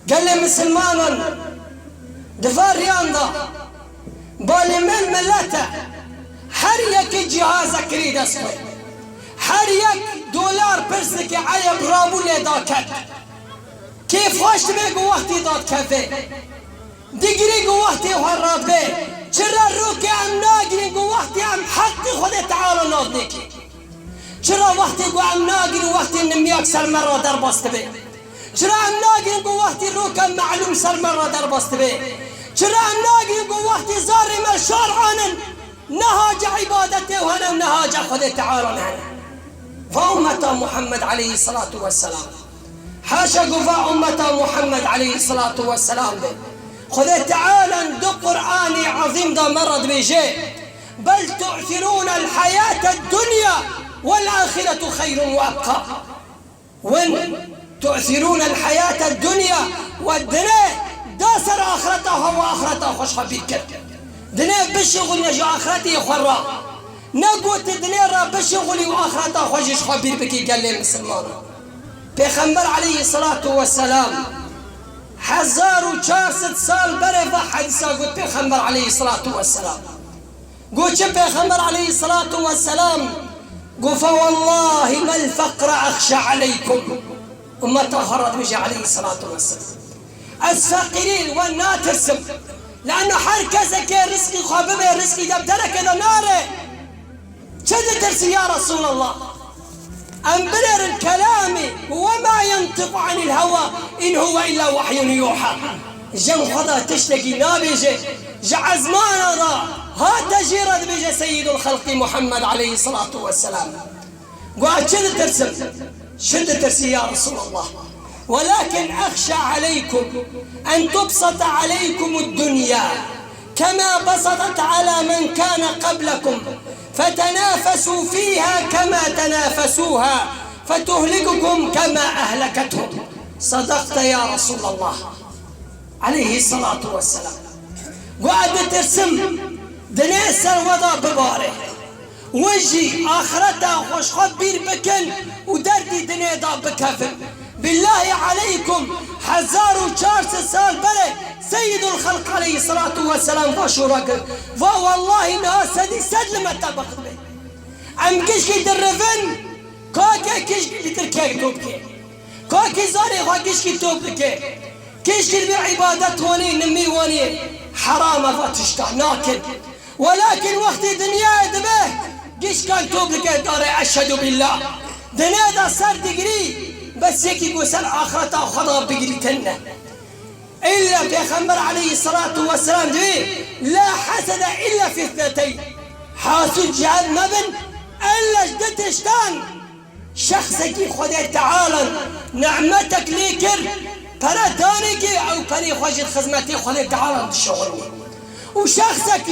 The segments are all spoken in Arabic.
قال لي مسلمان دفار رياضة بالي من ملته حريك جهازك ريد اسمه حريك دولار برسك عيب رابو لداكت كيف خوش تبي قوتي داد كفي دقري قوتي وهرات بي چرا روكي ام ناقري قوتي ام حقي خود تعالى ناضنيكي چرا وقتي قو ام ناقري وقتي نمي اكثر مرة دربست بي چرا ام ناقري قوتي روكا معلوم سر مرة دربست بي چرا ام ناقري قوتي زاري مشار عنن نهاج عبادتي وهنا نهاج خود تعالى نهنا فأمة محمد عليه الصلاة والسلام حاشا قفا أمة محمد عليه الصلاة والسلام به خذ تعالى دو قرآني عظيم دا مرض بيجي بل تؤثرون الحياة الدنيا والآخرة خير وأبقى وين تؤثرون الحياة الدنيا والدنيا داسر آخرتها وآخرتها خوش خبيك دنيا بشغل نجو آخرتي خرا نقوت الدنيا را بشغلي وآخرتها خوش خبير بكي قال لي مسلمان پیغمبر علیه الصلاة والسلام 1400 سال بره و حدیثا گفت پیغمبر علیه الصلاة والسلام گفت چه پیغمبر علیه الصلاة والسلام گفت والله ما الفقر اخشى عليكم امتا خرد بجي عليه الصلاة والسلام الفقيرين والناترسم لانه هر کسی که رزقی خوابه رزقی دبدره کده ناره چه ترسي يا رسول الله أنبرر الكلام وما ينطق عن الهوى إن هو إلا وحي يوحى جن خدا تشتكي نابيجي جعزمان را هات جيرد بيجي سيد الخلق محمد عليه الصلاة والسلام قال شد ترسي يا رسول الله ولكن أخشى عليكم أن تبسط عليكم الدنيا كما بسطت على من كان قبلكم فتنافسوا فيها كما تنافسوها فتهلككم كما أهلكتهم صدقت يا رسول الله عليه الصلاة والسلام وقعد ترسم دنيا سروضا بباره وجي آخرتها خوش خبير بكن ودردي دنيا دا بكفن بالله عليكم 1400 سال بله سيد الخلق عليه الصلاة والسلام فاشورك والله ناس هذه سلمة طبق به ام كشكي درفن كاكا كشكي بتركيك توبكي كاكي زاري خوا كشكي توبكي كشكي بعبادت وني نمي وني حرام فاتشتح ناكل ولكن وقت دنيا دبه كش كان توبكي داري أشهد بالله دنيا دا سر دقري بس يكي قوسن آخرتا خدا بقري تنه إلا بيغمبر عليه الصلاة والسلام دي لا حسد إلا في اثنتين حاسد جهل مبن إلا جدتشتان شخصك خدا تعالى نعمتك ليكر پردانك أو پري خواجد خزمتي خدا تعالى الشغل وشخصك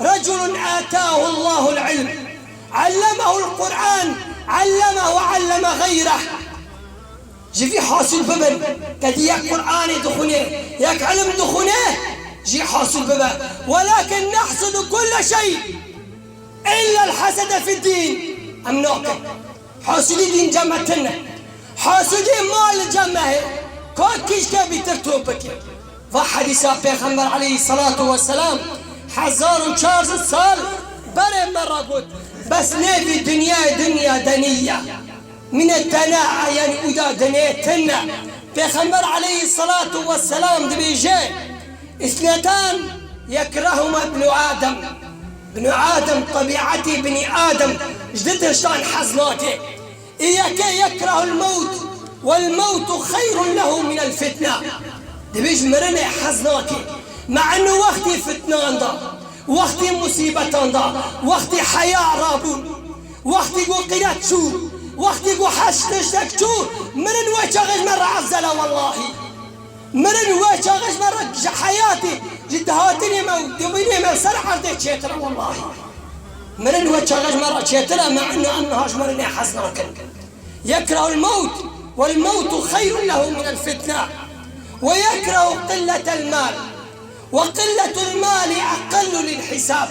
رجل آتاه الله العلم علمه القرآن علمه وعلم غيره جي حاصل ببن كدي يك قرآن دخونه يك علم دخونه جي حاصل ببن ولكن نحسد كل شيء إلا الحسد في الدين أمنوك حاسدي دين جمعتنا حاسدي مال جمعه كاكيش كابي ترتوبك فحديثة پیغمبر عليه الصلاة والسلام 1400 سال بره مرة قلت بس نبي دنيا دنية من الدناء يعني أدا دنيتنا پیغمبر عليه الصلاة والسلام دبيجي اثنتان يكرههما ابن آدم طبيعتي ابن آدم جدد شان حزناته إياك يكره الموت والموت خير له من الفتنة دبيج مرنة حزناته مع أنه وقت فتنان دا وقت مصيبتان دا وقت حياة رابون وقت قلت شو وقت حشتشتك شو من وجهش مرة عزلة والله من وجهش مرة حياتي جدهاتني موتني من سرعة دي شيترة والله من وجهش مرة شيترة مع أنهاش مرني حزناك يكره الموت والموت خير له من الفتنة ويكره قلة المال وقلة المال أقل للحساب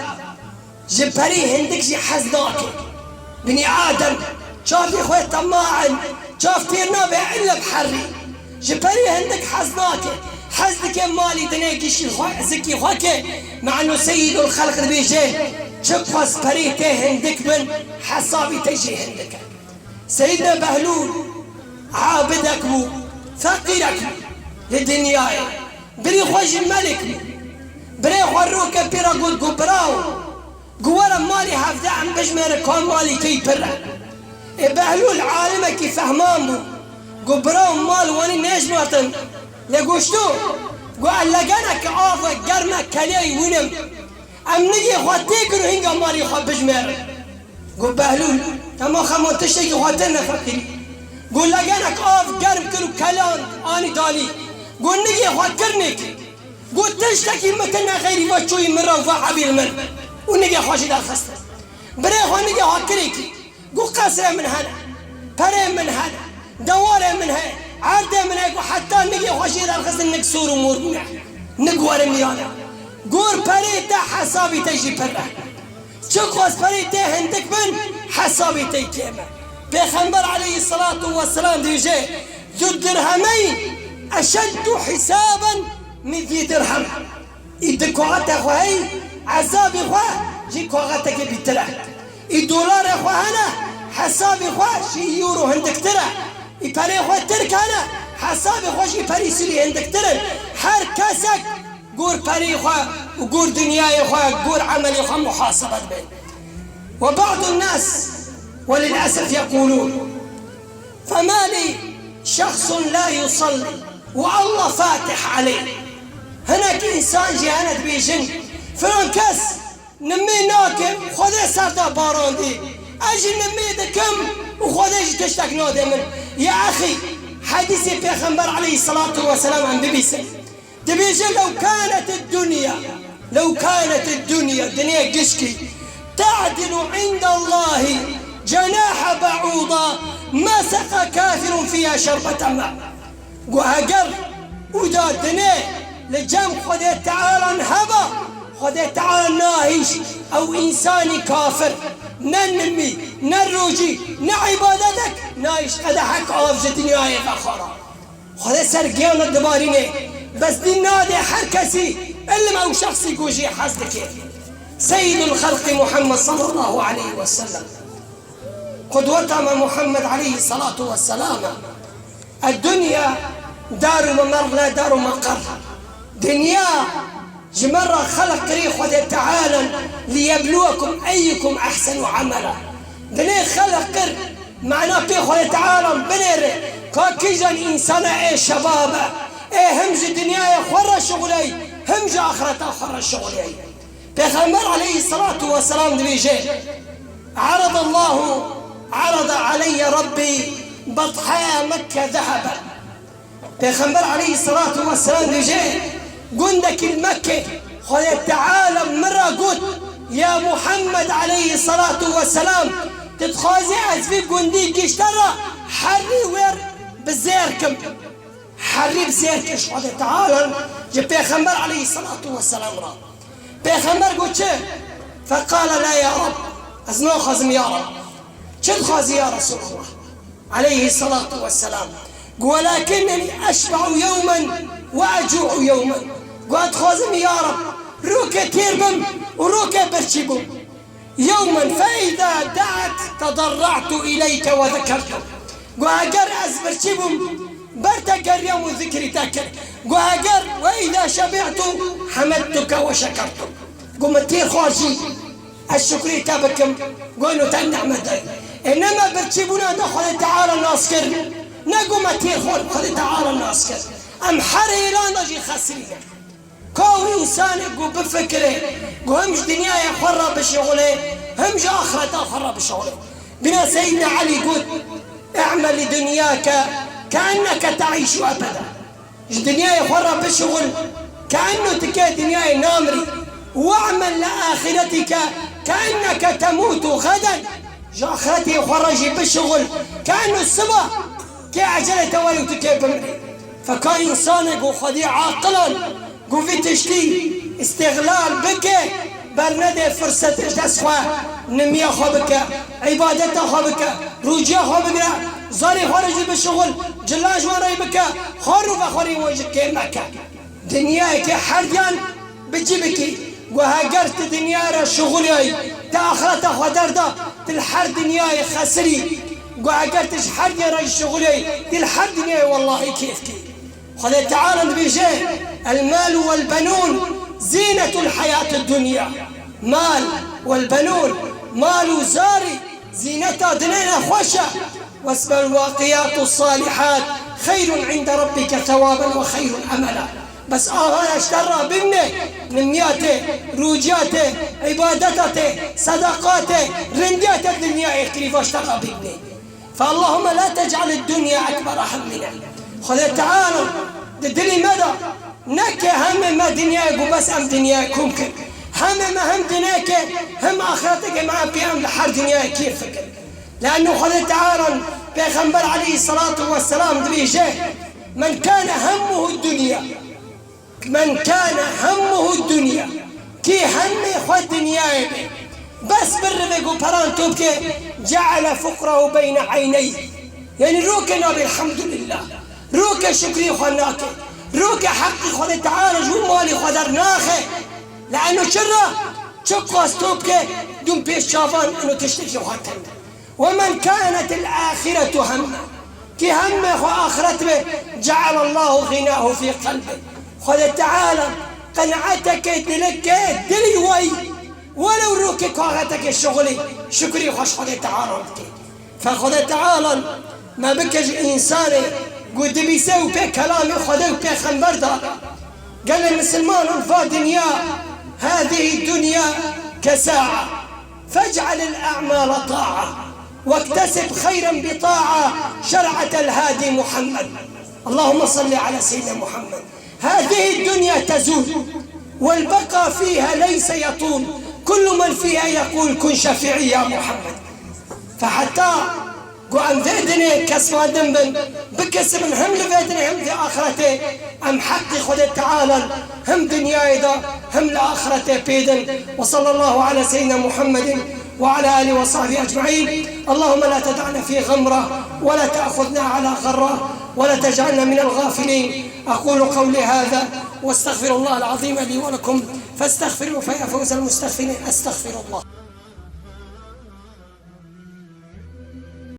جبري هندك شي حزناك بني آدم شاف يا خوي طماعا شاف تيرنا إلا بحري جبري عندك حزناك حزنك مالي دنيا زكي خواك مع انه سيد الخلق بيجي شقفص بريته عندك من حسابي تجي عندك سيدنا بهلول عابدك بو فقيرك للدنيا بري خوش الملك بري خوروك بيرا قد قبراو قوارا مالي هفدا عم بجمير كون مالي كي برا بهلول عالمك فهمان بو قبراو مال واني نجمتن لقوشتو قال لقانك آفك قرمك كلي ونم ام نجي خواتيك هنگا مالي خواب بجمير قول بهلول تما خمون تشتكي خواتنا فكري قول لقانك آف قرم كلو كلان آني دالي قول نجي خوات كرنك قول تشتكي متنا غيري وشوي من روفا عبير من ونجي خواشي دار خسته بري خوا نجي خوات كريكي قول قاسرة من هنا بري من هنا دوارة من هنا عادة من هيك وحتى نجي خواشي دار خسته نكسور ومور نقوار ميانا قول بريتا حسابي تجي برا شقوس بريتا هندك من حسابي تيكيما بيخنبر عليه الصلاة والسلام ديجي ذو الدرهمين أشد حسابا من ذي درهم إدكو غاتا أخوهي عذابي أخوه جي كو غاتك بيترا الدولار أخوه هنا حسابي أخوه شي يورو هندك ترى إباري أخوه ترك هنا حسابي أخوه شي باري سري هندك ترى حر كاسك قور باري أخوه وقور دنياي أخوه قور عملي أخوه محاسبة بين وبعض الناس وللأسف يقولون فما لي شخص لا يصلي والله فاتح عليه هناك إنسان جهنت بيجن فلان كس نمي ناكم خذي سرطة باران دي أجي نمي دكم وخذي تشتك نادي من يا أخي حديث البيغمبر عليه الصلاة والسلام عن بيبيسي تبيجن لو كانت الدنيا قشكي تعدل عند الله جناح بعوضة ما سقى كافر فيها شربة ماء وهجر ودا الدنيا لجم خذ تعالى نهبا خذ تعالى ناهيش أو إنسان كافر ننمي نروجي نعبادتك نايش قدحك عوف الدنيا فخرا خذ سرقيان الدباريني بس دي نادي حركسي اللي ما هو شخصي كوجي حزدك سيد الخلق محمد صلى الله عليه وسلم قدوتنا محمد عليه الصلاة والسلام الدنيا دار ممر لا دار مقر دنيا جمرة خلق ريح وذي تعالى ليبلوكم أيكم أحسن عملا دنيا خلق قر معناه بيخ وذي تعالى بنير كاكيجان إنسان ايه شبابه ايه همج الدنيا خور شغلي همج آخرته خور شغلي بيغمبر عليه الصلاة والسلام دبيجي عرض علي ربي بطحاء مكة ذهبا بيغمبر عليه الصلاة والسلام دبيجي قندك المكة خذ تعالى مرة قلت يا محمد عليه الصلاة والسلام تتخازي أزفيب قنديك اشترى حري وير بزيركم حري بزيركش خذ تعالى جب بيغمبر عليه الصلاة والسلام را بيغمبر قلت شو فقال لا يا رب أزنو خازم يا رب شد خازي يا رسول الله عليه الصلاة والسلام ولكنني أشبع يوما وأجوع يوما قلت خازم يا رب روكا تيربم وروكا برشبم يوما فإذا دعت تضرعت إليك وذكرتك وأجر أزبرشبم برتقر يوم ذكري تاكر وأجر وإذا شبعت حمدتك وشكرتك قم تير خارجي الشكري تابكم قولوا تنعم الدين إنما برتشبونا دخل تعالى الناسكر نقوم تير خل تعالى الناسكر أم حري لا نجي خسرية كو إنسان يقول بفكره همش دنيا يخرب بشغله همش آخرته خرب بشغله بنا سيدنا علي قلت اعمل لدنياك كأنك تعيش أبدا الدنيا يخرب بشغل كأنه تكي دنيا نامري واعمل لآخرتك كأنك تموت غدا آخرتي يخرج بالشغل كأنه السبا كي عجلة ولو تكي بمري فكان إنسانك وخذي عاقلا قو في تشتي استغلال بك برنده فرصة تسخوا نمية خبك عبادة خبك رجية خبك زاري خارجي بالشغل جلاج وراي بكا خارو فخوري وجهك مكة دنياك حرديان بجيبك وهاجرت دنيا شغلي تأخرت خدردا تلحر دنياي خسري وهاجرتش حردي راي شغلي تلحر دنياي والله كيفك خذ تعالى بيجي المال والبنون زينة الحياة الدنيا مال والبنون مال زاري زينتها دنينا خوشة واسم الواقيات الصالحات خير عند ربك ثوابا وخير أملا بس أنا اشترى بني نمياته روجاته عبادته صدقاته رنديته الدنيا يختلف اشترى بني فاللهم لا تجعل الدنيا أكبر همنا خذ تعالى دلي مدى نك هم ما دنياك وبس أم دنياك ممكن هم دنياك هم آخرتك مع بيام لحر دنياك كيفك لأنه خذ تعالى بيغمبر عليه الصلاة والسلام دبيجه من كان همه الدنيا كي همي خذ دنياي بس بربك وبرانتوبك جعل فقره بين عينيه يعني روك نبي الحمد لله روك شكري خناك روك حقي خذ تعالى جو مالي خدرناخه لأنه شره شقوا استوبك دون بيش شافان انه تشتكي وخاتم ومن كانت الآخرة همه كي همه وآخرته جعل الله غناه في قلبه خذ تعالى قنعتك دلك دلي وي ولو روك كاغتك الشغلي شكري خوش خذ تعالى فخذ تعالى ما بكج إنساني قد بيساوي بي كلامي خذ بي خنبر دار قال المسلمان انفا دنيا هذه الدنيا كساعة فاجعل الأعمال طاعة واكتسب خيرا بطاعة شرعة الهادي محمد اللهم صل على سيدنا محمد هذه الدنيا تزول والبقاء فيها ليس يطول كل من فيها يقول كن شفيعي يا محمد فحتى قوان ذيدني كسوا دنبن بكسبن هم لفيدني هم في آخرته أم حقي خذ تعالى هم دنيا إذا هم لآخرته بيدن وصلى الله على سيدنا محمد وعلى آله وصحبه أجمعين اللهم لا تدعنا في غمرة ولا تأخذنا على غرة ولا تجعلنا من الغافلين أقول قولي هذا واستغفر الله العظيم لي ولكم فاستغفروا فيا فوز المستغفرين أستغفر الله